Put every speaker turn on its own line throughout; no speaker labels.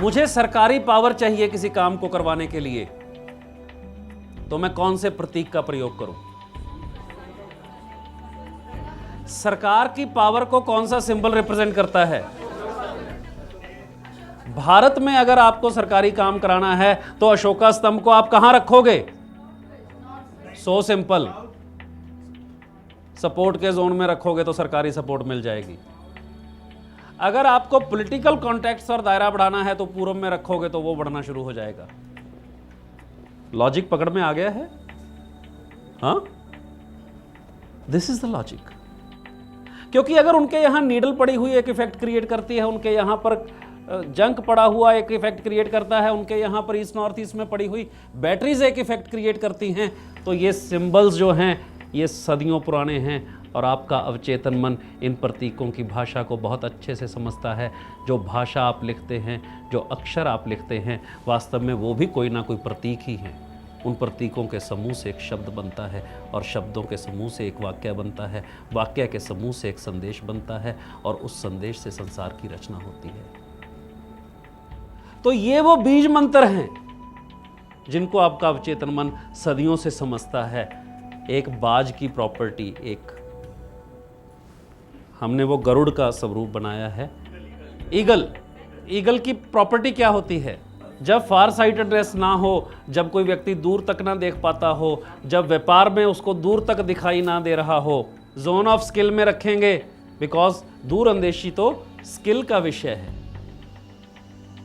मुझे सरकारी पावर चाहिए किसी काम को करवाने के लिए, तो मैं कौन से प्रतीक का प्रयोग करूं? सरकार की पावर को कौन सा सिंबल रिप्रेजेंट करता है? भारत में अगर आपको सरकारी काम कराना है तो अशोका स्तंभ को आप कहां रखोगे? सो सिंपल, सपोर्ट के जोन में रखोगे तो सरकारी सपोर्ट मिल जाएगी। अगर आपको पॉलिटिकल कॉन्टेक्स्ट और दायरा बढ़ाना है तो पूर्व में रखोगे तो वो बढ़ना शुरू हो जाएगा। लॉजिक पकड़ में आ गया है? हाँ, दिस इज द लॉजिक। क्योंकि अगर उनके यहां नीडल पड़ी हुई एक इफेक्ट क्रिएट करती है, उनके यहां पर जंक पड़ा हुआ एक इफेक्ट क्रिएट करता है, उनके यहां पर ईस्ट नॉर्थ ईस्ट में पड़ी हुई बैटरीज एक इफेक्ट क्रिएट करती हैं, तो ये सिंबल्स जो हैं ये सदियों पुराने हैं और आपका अवचेतन मन इन प्रतीकों की भाषा को बहुत अच्छे से समझता है। जो भाषा आप लिखते हैं, जो अक्षर आप लिखते हैं, वास्तव में वो भी कोई ना कोई प्रतीक ही हैं। उन प्रतीकों के समूह से एक शब्द बनता है और शब्दों के समूह से एक वाक्य बनता है, वाक्य के समूह से एक संदेश बनता है और उस संदेश से संसार की रचना होती है। तो ये वो बीज मंत्र हैं जिनको आपका अवचेतन मन सदियों से समझता है। एक बाज की प्रॉपर्टी, एक हमने वो गरुड़ का स्वरूप बनाया है, ईगल की प्रॉपर्टी क्या होती है? जब फार साइटेडनेस ना हो, जब कोई व्यक्ति दूर तक ना देख पाता हो, जब व्यापार में उसको दूर तक दिखाई ना दे रहा हो, जोन ऑफ स्किल में रखेंगे, बिकॉज दूर अंदेशी तो स्किल का विषय है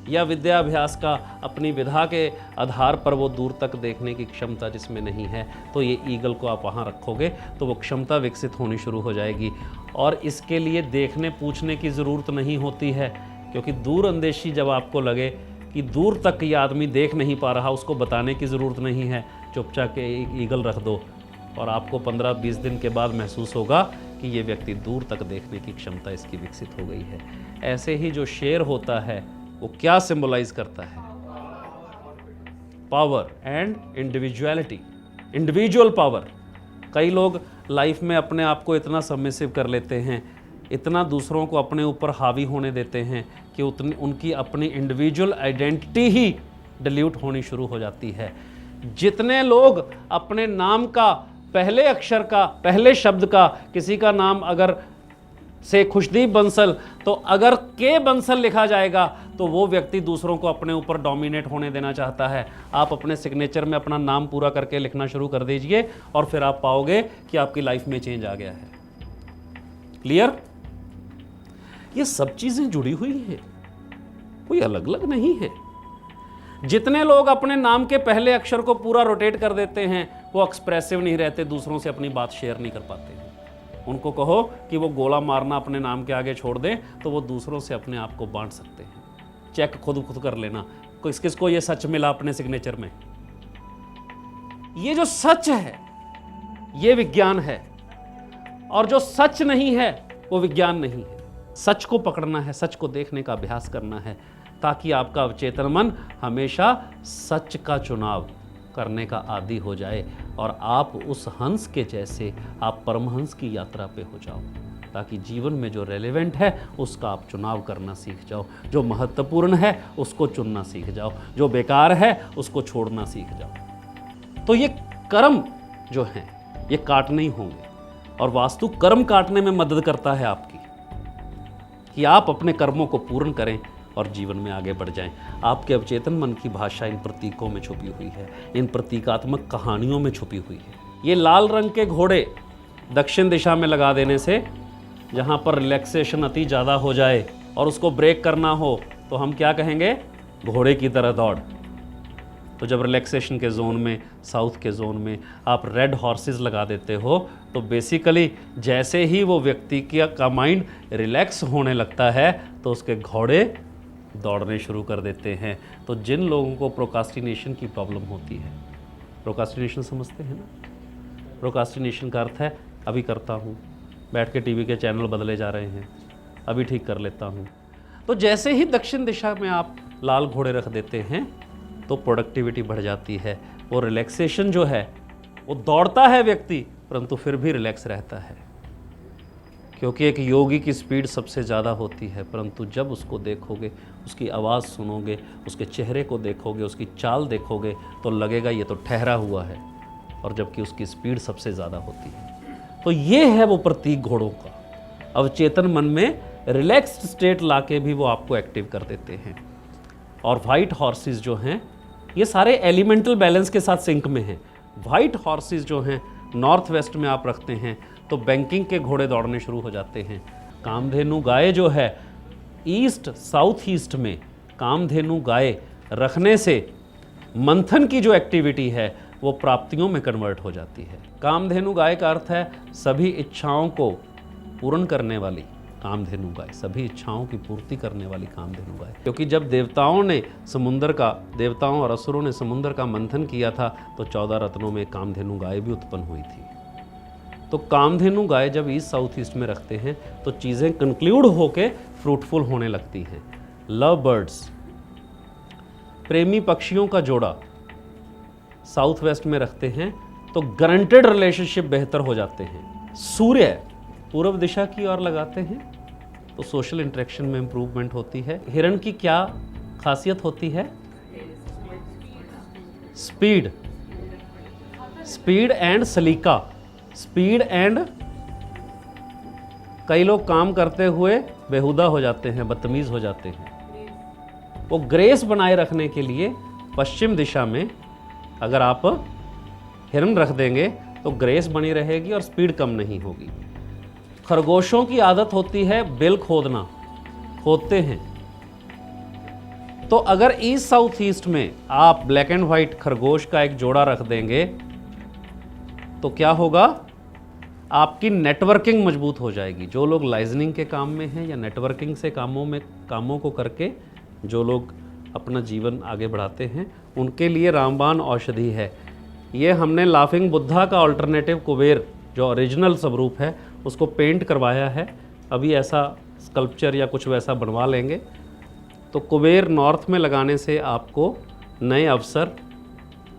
या विद्याभ्यास का, अपनी विधा के आधार पर वो दूर तक देखने की क्षमता जिसमें नहीं है, तो ये ईगल को आप वहाँ रखोगे तो वो क्षमता विकसित होनी शुरू हो जाएगी। और इसके लिए देखने पूछने की ज़रूरत नहीं होती है, क्योंकि दूर अंदेशी जब आपको लगे कि दूर तक ये आदमी देख नहीं पा रहा, उसको बताने की ज़रूरत नहीं है, चुपचाप के एक ईगल रख दो और आपको 15-20 दिन के बाद महसूस होगा कि ये व्यक्ति दूर तक देखने की क्षमता इसकी विकसित हो गई है। ऐसे ही जो शेर होता है वो क्या सिंबलाइज करता है? Power and individuality, individual power. कई लोग लाइफ में अपने आप को इतना सबमिसिव कर लेते हैं, इतना दूसरों को अपने ऊपर हावी होने देते हैं कि उनकी अपनी इंडिविजुअल आइडेंटिटी ही डिल्यूट होनी शुरू हो जाती है। जितने लोग अपने नाम का पहले अक्षर का, पहले शब्द का, किसी का नाम अगर से खुशदीप बंसल, तो अगर के बंसल लिखा जाएगा तो वो व्यक्ति दूसरों को अपने ऊपर डोमिनेट होने देना चाहता है। आप अपने सिग्नेचर में अपना नाम पूरा करके लिखना शुरू कर दीजिए और फिर आप पाओगे कि आपकी लाइफ में चेंज आ गया है। क्लियर? ये सब चीजें जुड़ी हुई है, कोई अलग अलग नहीं है। जितने लोग अपने नाम के पहले अक्षर को पूरा रोटेट कर देते हैं वो एक्सप्रेसिव नहीं रहते, दूसरों से अपनी बात शेयर नहीं कर पाते हैं। उनको कहो कि वो गोला मारना अपने नाम के आगे छोड़ दें तो वो दूसरों से अपने आप को बांट सकते हैं। चेक खुद कर लेना किस किस को ये सच मिला अपने सिग्नेचर में। ये जो सच है ये विज्ञान है और जो सच नहीं है वो विज्ञान नहीं है। सच को पकड़ना है, सच को देखने का अभ्यास करना है, ताकि आपका अवचेतन मन हमेशा सच का चुनाव करने का आदी हो जाए और आप उस हंस के जैसे, आप परमहंस की यात्रा पे हो जाओ, ताकि जीवन में जो रेलेवेंट है उसका आप चुनाव करना सीख जाओ, जो महत्वपूर्ण है उसको चुनना सीख जाओ, जो बेकार है उसको छोड़ना सीख जाओ। तो ये कर्म जो हैं ये काटने ही होंगे और वास्तु कर्म काटने में मदद करता है आपकी, कि आप अपने कर्मों को पूर्ण करें और जीवन में आगे बढ़ जाएं। आपके अवचेतन मन की भाषा इन प्रतीकों में छुपी हुई है, इन प्रतीकात्मक कहानियों में छुपी हुई है। ये लाल रंग के घोड़े दक्षिण दिशा में लगा देने से, जहाँ पर रिलैक्सेशन अति ज़्यादा हो जाए और उसको ब्रेक करना हो तो हम क्या कहेंगे? घोड़े की तरह दौड़। तो जब रिलैक्सेशन के जोन में, साउथ के जोन में आप रेड हॉर्सेस लगा देते हो तो बेसिकली जैसे ही वो व्यक्ति का माइंड रिलैक्स होने लगता है तो उसके घोड़े दौड़ने शुरू कर देते हैं। तो जिन लोगों को प्रोकास्टिनेशन की प्रॉब्लम होती है, प्रोकास्टिनेशन समझते हैं ना? प्रोकास्टिनेशन का अर्थ है अभी करता हूँ, बैठ के टीवी के चैनल बदले जा रहे हैं, अभी ठीक कर लेता हूँ। तो जैसे ही दक्षिण दिशा में आप लाल घोड़े रख देते हैं तो प्रोडक्टिविटी बढ़ जाती है। वो रिलैक्सेशन जो है वो दौड़ता है व्यक्ति, परंतु फिर भी रिलैक्स रहता है। क्योंकि एक योगी की स्पीड सबसे ज़्यादा होती है, परंतु जब उसको देखोगे, उसकी आवाज़ सुनोगे, उसके चेहरे को देखोगे, उसकी चाल देखोगे, तो लगेगा ये तो ठहरा हुआ है, और जबकि उसकी स्पीड सबसे ज़्यादा होती है। तो ये है वो प्रतीक घोड़ों का। अवचेतन मन में रिलैक्स्ड स्टेट लाके भी वो आपको एक्टिव कर देते हैं। और वाइट हॉर्सेस जो हैं, ये सारे एलिमेंटल बैलेंस के साथ सिंक में हैं। वाइट हॉर्सेस जो हैं नॉर्थ वेस्ट में आप रखते हैं तो बैंकिंग के घोड़े दौड़ने शुरू हो जाते हैं। कामधेनु गाय जो है ईस्ट साउथ ईस्ट में कामधेनु गाय रखने से मंथन की जो एक्टिविटी है वो प्राप्तियों में कन्वर्ट हो जाती है। कामधेनु गाय का अर्थ है सभी इच्छाओं को पूर्ण करने वाली कामधेनु गाय, सभी इच्छाओं की पूर्ति करने वाली कामधेनु गाय। क्योंकि जब देवताओं और असुरों ने समुद्र का मंथन किया था तो 14 रत्नों में कामधेनु गाय भी उत्पन्न हुई थी। तो कामधेनु गाय जब ईस्ट साउथ ईस्ट में रखते हैं तो चीज़ें कंक्लूड होके फ्रूटफुल होने लगती हैं। लव बर्ड्स, प्रेमी पक्षियों का जोड़ा साउथ वेस्ट में रखते हैं तो गारंटेड रिलेशनशिप बेहतर हो जाते हैं। सूर्य पूर्व दिशा की ओर लगाते हैं तो सोशल इंटरेक्शन में इंप्रूवमेंट होती है। हिरण की क्या खासियत होती है? स्पीड एंड सलीका। स्पीड एंड, कई लोग काम करते हुए बेहुदा हो जाते हैं, बदतमीज हो जाते हैं। वो ग्रेस बनाए रखने के लिए पश्चिम दिशा में अगर आप हिरण रख देंगे तो ग्रेस बनी रहेगी और स्पीड कम नहीं होगी। खरगोशों की आदत होती है बिल खोदते हैं। तो अगर ईस्ट साउथ ईस्ट में आप ब्लैक एंड व्हाइट खरगोश का एक जोड़ा रख देंगे तो क्या होगा? आपकी नेटवर्किंग मजबूत हो जाएगी। जो लोग लाइजनिंग के काम में हैं या नेटवर्किंग से कामों को करके जो लोग अपना जीवन आगे बढ़ाते हैं, उनके लिए रामबाण औषधि है। ये हमने लाफिंग बुद्धा का अल्टरनेटिव कुबेर जो ओरिजिनल स्वरूप है उसको पेंट करवाया है। अभी ऐसा स्कल्पचर या कुछ वैसा बनवा लेंगे तो कुबेर नॉर्थ में लगाने से आपको नए अवसर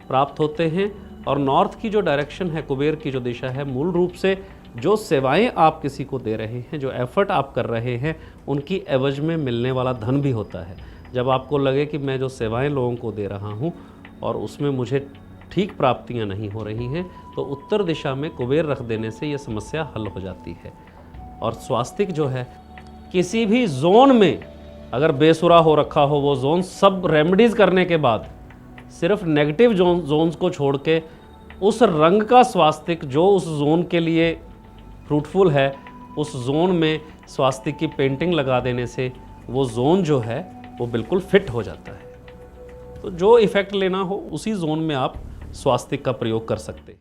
प्राप्त होते हैं। और नॉर्थ की जो डायरेक्शन है, कुबेर की जो दिशा है, मूल रूप से जो सेवाएं आप किसी को दे रहे हैं, जो एफर्ट आप कर रहे हैं, उनकी एवज में मिलने वाला धन भी होता है। जब आपको लगे कि मैं जो सेवाएं लोगों को दे रहा हूं और उसमें मुझे ठीक प्राप्तियां नहीं हो रही हैं, तो उत्तर दिशा में कुबेर रख देने से ये समस्या हल हो जाती है। और स्वास्तिक जो है, किसी भी जोन में अगर बेसुरा हो रखा हो वो जोन, सब रेमेडीज़ करने के बाद सिर्फ नेगेटिव जोन्स को छोड़ के उस रंग का स्वास्तिक जो उस जोन के लिए फ्रूटफुल है, उस जोन में स्वास्तिक की पेंटिंग लगा देने से वो जोन जो है वो बिल्कुल फिट हो जाता है। तो जो इफ़ेक्ट लेना हो उसी जोन में आप स्वास्तिक का प्रयोग कर सकते हैं।